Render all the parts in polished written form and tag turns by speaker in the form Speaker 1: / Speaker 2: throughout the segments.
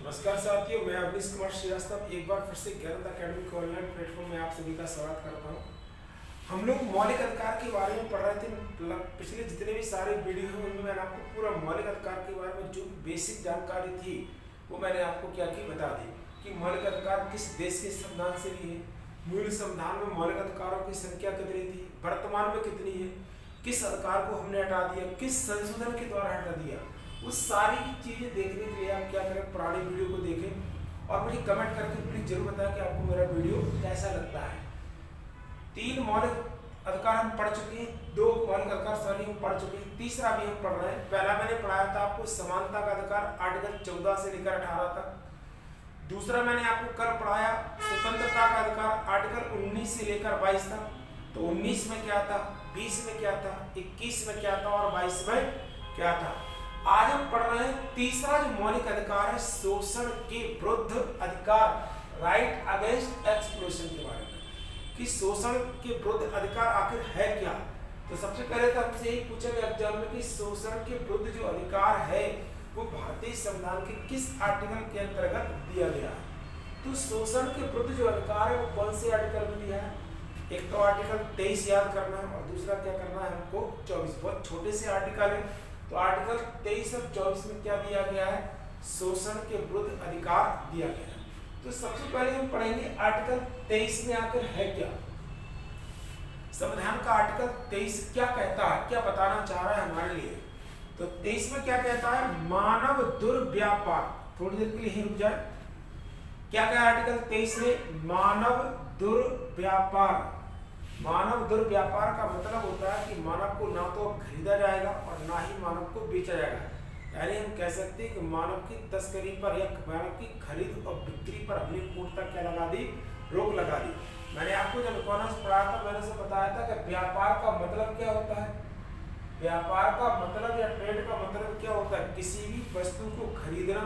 Speaker 1: नमस्कार साथियों, मैं अवनीश कुमार श्रीवास्तव एक बार फिर से ज्ञान अकेडमी के ऑनलाइन प्लेटफॉर्म में आप सभी का स्वागत करता हूं। हम लोग मौलिक अधिकार के बारे में पढ़ रहे थे। पिछले जितने भी सारे वीडियो हैं उनमें मैंने आपको पूरा मौलिक अधिकार के बारे में जो बेसिक जानकारी थी वो मैंने आपको क्या की बता दी कि मौलिक अधिकार किस देश के संविधान से लिए, मूल संविधान में मौलिक अधिकारों की संख्या कितनी थी, वर्तमान में कितनी है, किस अधिकार को हमने हटा दिया, किस संशोधन के द्वारा हटा दिया। उस सारी चीजें देखने के लिए आप क्या करें, पुराने वीडियो को देखें और मुझे कमेंट करके प्लीज जरूर बताएं कि आपको मेरा वीडियो कैसा लगता है। 3 मौलिक अधिकार हम पढ़ चुके हैं, 2 मौलिक अधिकार हम पढ़ चुके हैं, तीसरा भी हम पढ़ रहे हैं। पहला मैंने पढ़ाया था आपको समानता का अधिकार आर्टिकल 14 से लेकर 18 तक। दूसरा मैंने आपको कल पढ़ाया स्वतंत्रता का अधिकार आर्टिकल 19 से लेकर 22 तक। तो 19 में क्या था, 20 में क्या था, 21 में क्या था और 22 में क्या था। आज हम पढ़ रहे हैं तीसरा जो मौलिक अधिकार है शोषण के विरुद्ध अधिकार, राइट अगेंस्ट एक्सप्लॉइटेशन के बारे में कि शोषण के विरुद्ध अधिकार आखिर है क्या। तो सबसे पहले तो आपसे यही पूछा गया एग्जाम में कि शोषण के विरुद्ध जो अधिकार है वो भारतीय संविधान के किस आर्टिकल के अंतर्गत दिया गया है। तो शोषण के विरुद्ध जो अधिकार है वो कौन से आर्टिकल में दिया है। एक तो आर्टिकल 23 याद करना है और दूसरा क्या करना है हमको 24। बहुत छोटे से आर्टिकल है। तो आर्टिकल 23 और 24 में क्या दिया गया है, शोषण के विरुद्ध अधिकार दिया गया है। तो सबसे पहले हम पढ़ेंगे आर्टिकल 23 में आकर है क्या। संविधान का आर्टिकल 23 क्या कहता है, क्या बताना चाह रहा है हमारे लिए। तो 23 में क्या कहता है, मानव दुर्व्यापार। थोड़ी देर के लिए रुक जाए। क्या कहा आर्टिकल 23 में, मानव दुर्व्यापार। मानव दुर्व्यापार का मतलब होता है कि मानव को ना तो खरीदा जाएगा और ना ही मानव को बेचा जाएगा। यानी हम कह सकते हैं कि मानव की तस्करी पर या मानव की खरीद और बिक्री पर हमने पूर्णतः क्या लगा दी, रोक लगा दी। मैंने आपको जब इकोनॉमिक्स पढ़ाया था मैंने से बताया था कि व्यापार का मतलब क्या होता है। व्यापार का मतलब या ट्रेड का मतलब क्या होता है, किसी भी वस्तु को खरीदना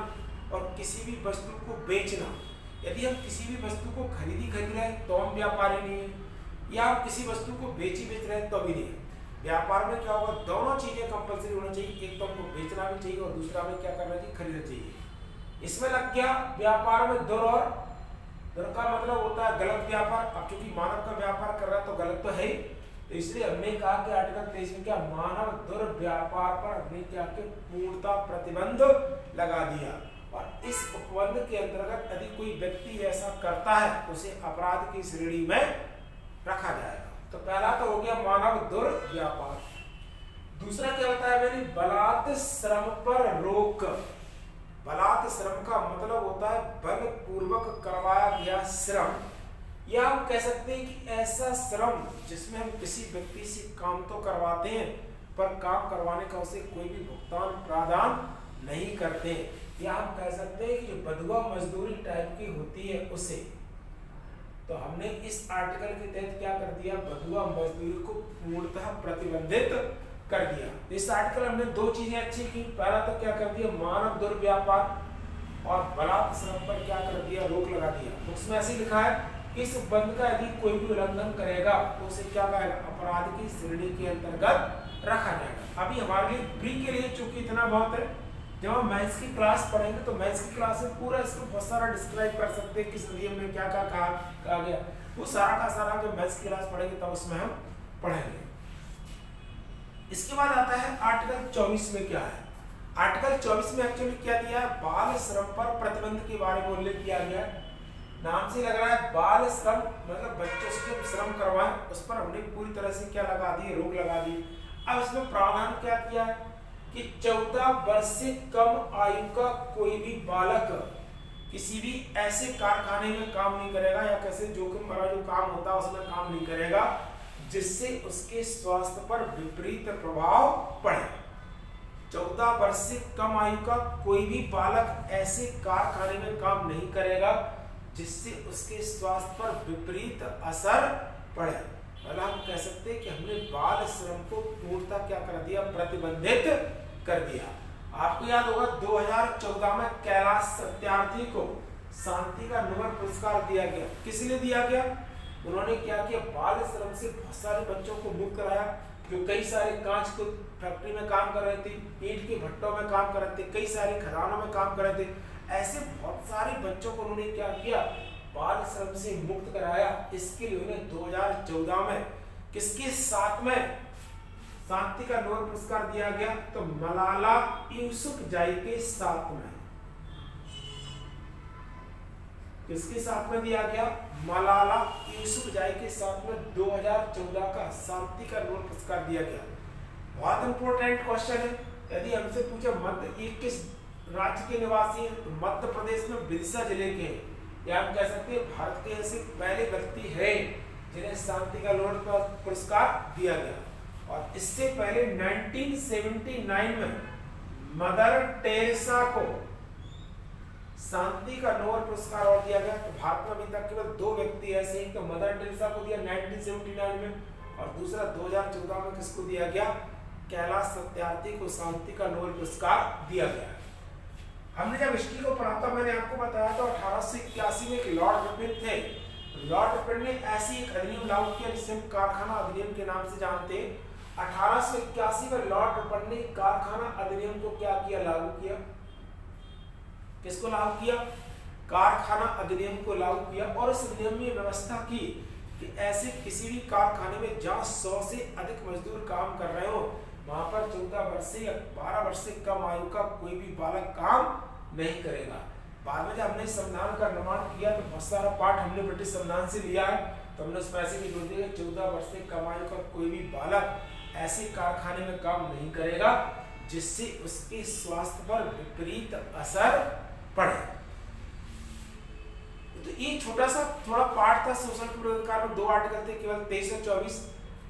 Speaker 1: और किसी भी वस्तु को बेचना। यदि हम किसी भी वस्तु को खरीद रहे हैं तो हम व्यापारी नहीं है, या आप किसी वस्तु को बेच रहे हैं तो भी नहीं। व्यापार में क्या होगा, दोनों चीजें कंपलसरी होना चाहिए। एक तो हमको बेचना भी चाहिए और दूसरा में क्या करना चाहिए, खरीदना चाहिए। इसमें लग गया व्यापार में दुर, और दुर का मतलब होता है गलत व्यापार। अब चूंकि मानव का व्यापार कर रहा है तो गलत तो है ही, तो इसलिए हमने कहा कि आर्टिकल 23 में क्या, मानव दुर्व्यापार पर हमने क्या कि पूर्णतः प्रतिबंध लगा दिया। और इस उपबंध के अंतर्गत यदि कोई व्यक्ति ऐसा करता है तो उसे अपराध की श्रेणी में रखा जाएगा। तो पहला तो हो गया मानव दुर्व्यापार। दूसरा क्या होता है मैंने, बलात् श्रम पर रोक। बलात् श्रम का मतलब होता है बलपूर्वक करवाया गया श्रम, या हम कह सकते हैं कि ऐसा श्रम जिसमें हम किसी व्यक्ति से काम तो करवाते हैं पर काम करवाने का उसे कोई भी भुगतान प्रावधान नहीं करते, या हम कह सकते हैं कि जो बंधुआ मजदूरी टाइप की होती है उसे। तो हमने इस आर्टिकल के तहत क्या कर दिया, बंधुआ मजदूरी को पूर्णतः प्रतिबंधित कर दिया। इस आर्टिकल हमने 2 चीजें अच्छी की। पहला तो क्या कर दिया, मानव दुर्व्यापार और बलात् श्रम पर क्या कर दिया, रोक लगा दिया। उसमें ऐसे लिखा है कि इस उपबंध का यदि कोई भी उल्लंघन करेगा तो उसे क्या कहेगा, अपराध की श्रेणी के अंतर्गत रखा जाएगा। अभी हमारे लिए प्री के लिए चूंकि इतना बहुत है, जब हम मैथ्स की क्लास पढ़ेंगे तो मैथ्स की क्लास में पूरा इसको बहुत सारा डिस्क्राइब कर सकते हैं, किस नियम में क्या क्या कहा गया। वो सारा का सारा जो मैथ्स की क्लास पढ़ेंगे तब उसमें हम पढ़ेंगे। इसके बाद आता है आर्टिकल 24 में क्या है। आर्टिकल 24 में एक्चुअली क्या दिया है, बाल श्रम पर प्रतिबंध के बारे में उल्लेख किया गया है। नाम से लग रहा है बाल श्रम मतलब बच्चों से श्रम करवाएं, उस पर हमने पूरी तरह से क्या लगा दी, रोक लगा दी। अब इसमें प्रावधान क्या किया है कि 14 वर्ष से कम आयु का कोई भी बालक किसी भी ऐसे कारखाने में काम नहीं करेगा या कैसे जोखिम भरा जो काम होता है उसमें काम नहीं करेगा जिससे उसके स्वास्थ्य पर विपरीत प्रभाव पड़े। 14 वर्ष से कम आयु का कोई भी बालक ऐसे कारखाने में काम नहीं करेगा जिससे उसके स्वास्थ्य पर विपरीत असर पड़े। मतलब हम कह सकते हैं कि हमने बाल श्रम को पूर्णतः क्या कर दिया, प्रतिबंधित कर दिया। आपको याद होगा 2014 में कैलाश सत्यार्थी को शांति का नोबेल पुरस्कार दिया गया। किस लिए दिया गया, उन्होंने क्या किया, बाल श्रम से बहुत सारे बच्चों को मुक्त कराया जो कई सारे कांच को फैक्ट्री में काम कर रहे थे, ईंट के भट्टों में काम कर रहे थे, कई सारे खदानों में काम कर रहे थे। ऐसे बहुत सारे बच्चों को उन्होंने क्या किया, बाल श्रम से मुक्त कराया। इसके लिए उन्हें 2014 में किसके साथ में शांति का नोबेल पुरस्कार दिया गया, तो मलाला यूसुफजई के साथ में। किसके साथ में दिया गया, मलाला यूसुफजई के साथ में 2014 का शांति का नोबेल पुरस्कार दिया गया। बहुत इंपॉर्टेंट क्वेश्चन है। यदि हमसे पूछे मध्य किस राज्य के निवासी हैं, तो मध्य प्रदेश में विदिशा जिले के, या हम कह सकते हैं भारत के ऐसे पहले व्यक्ति है जिन्हें शांति का नोबेल पुरस्कार दिया गया। और इससे पहले 1979 में मदर टेरेसा को शांति का नोबेल पुरस्कार और दिया गया। तो भारत में अभी तक केवल 2 व्यक्ति ऐसे हैं, तो मदर टेरेसा को दिया 1979 में, और दूसरा 2014 में किसको दिया गया, कैलाश सत्यार्थी को शांति का नोबेल पुरस्कार दिया गया। हमने जब हिस्ट्री को पढ़ा था, मैंने आपको बताया था 1881 में एक लॉर्ड रिपन थे। लॉर्ड रिपन ने ऐसी एक अधिनियम लागू किया जिसे हम कारखाना अधिनियम के नाम से जानते हैं। 1881 में लॉर्ड रिपन ने कारखाना अधिनियम को क्या किया, लागू किया। किसको लागू किया, कारखाना अधिनियम को लागू किया। और इस अधिनियम में व्यवस्था की कि ऐसे किसी भी कारखाने में जहां 100 से अधिक मजदूर काम कर रहे हो, वहां पर 14 वर्ष से या 12 वर्ष से कम आयु का कोई भी बालक काम नहीं करेगा। बाद में जब हमने संविधान का निर्माण किया तो बहुत सारा पाठ हमने ब्रिटिश संविधान से लिया है, तो हमने उसमें ऐसे भी जोड़ दिया 14 वर्ष से कम आयु का कोई भी बालक ऐसे कारखाने में काम नहीं करेगा जिससे उसके स्वास्थ्य पर विपरीत असर पड़े। तो ये छोटा सा थोड़ा पार्ट था सोशल अधिकार में। 2 आर्टिकल थे, केवल 23 और 24।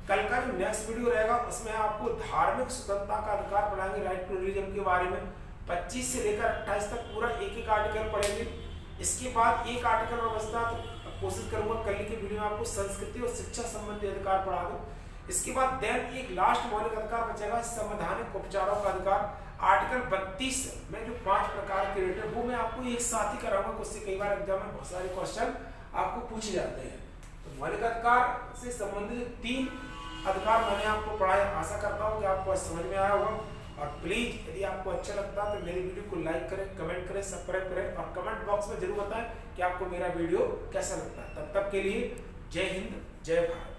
Speaker 1: कल का जो नेक्स्ट वीडियो रहेगा उसमें आपको धार्मिक स्वतंत्रता का अधिकार पढ़ाएंगे, राइट टू रिलीजन के बारे में। 25 से लेकर 28 तक पूरा एक आर्टिकल पढ़ेंगे। इसके बाद एक आर्टिकल व्यवस्था, तो कोशिश करूंगा कल की वीडियो में आपको संस्कृति और शिक्षा संबंधी अधिकार पढ़ा दूं। इसके बाद देन एक लास्ट मौलिक अधिकार बचेगा, संवैधानिक उपचारों का अधिकार। आर्टिकल 32 में जो 5 प्रकार के रेट है वो मैं आपको एक साथ ही कराऊंगा, उससे कई बार एग्जाम में बहुत सारे क्वेश्चन आपको पूछे जाते हैं। तो मौलिक अधिकार से संबंधित 3 अधिकार मैंने आपको पढ़ाया। आशा करता हूँ कि आपको समझ में आया होगा। और प्लीज यदि आपको अच्छा लगता है तो मेरी वीडियो को लाइक करें, कमेंट करें, सब्सक्राइब करें, और कमेंट बॉक्स में जरूर बताएं कि आपको मेरा वीडियो कैसा लगता है। तब तक के लिए जय हिंद, जय भारत।